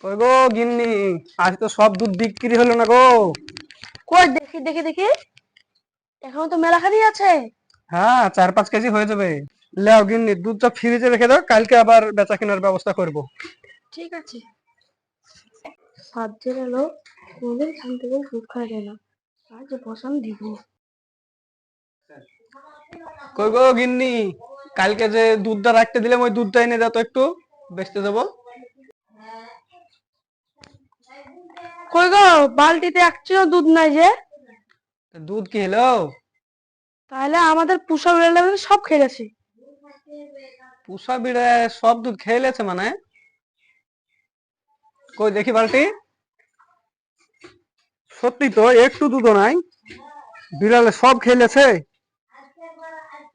ওই গো গিন্নি, আজ তো সব দুধ বিক্রি হলো না গো। কই দেখি দেখি দেখি, এখনো তো মেলাখানি আছে। হ্যাঁ, 4-5 কেজি হয়ে যাবে। লেও গিন্নি, দুধটা ফ্রিজে রেখে দাও, কালকে আবার বেচা কেনার ব্যবস্থা করব। ঠিক আছে। সাত দিন এলো, কোনদিন খান থেকে দুধ খাওয়া যায় না। আজ বসান দিব। কই গো গিন্নি, কালকে যে দুধটা রাখতে দিলাম ওই দুধটা এনে দাও তো একটু, বেচতে দেবো। কই গো, বালতিতে একটিও দুধ নাই যে। দুধ কি হলো? তাহলে আমাদের পুষা বেড়ালে সব খেয়ে গেছে। পুষা বিড়ে সব দুধ খেয়ে লেছে মানে? কই দেখি বালতি। সত্যি তো, একটু দুধও নাই। বিড়ালে সব খেয়ে লেছে।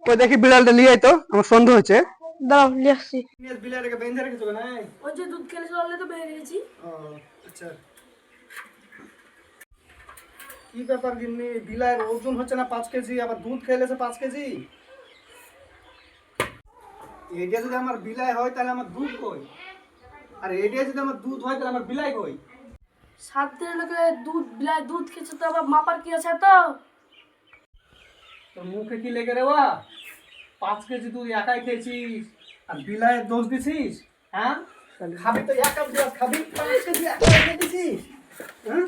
কই দেখি বিড়ালটা নিয়ে আয় তো, আমার সন্দেহ হচ্ছে। দাঁড়াও নিয়ে আসছি। বিড়ালটাকে বেঁধে রেখেছো না? ওই যে দুধ খেলে চলে তো বেরিয়ে গেছি। ও আচ্ছা। কি ব্যাপার গিন্নি, বিলাইয়ের ওজন হচ্ছে না 5 কেজি, আবার দুধ খেলেছে 5 কেজি। এটা যদি আমার বিলাই হয় তাহলে আমার দুধ কই? আর এটা যদি আমার দুধ হয় তাহলে আমার বিলাই কই? সাত দিনের লোকে দুধ বিলাই দুধ খেয়েছে তো আবার মাপার কি আছে তো। তোর মুখে কি লেগে রে বা? 5 কেজি তুই একাই খেয়েছিস আর বিলাইয়ের দোষ দিছিস? হ্যাঁ, খাবি তো এক কাপ গ্লাস খাবি, 5 কেজি একাই খেয়ে দিছিস। হ্যাঁ।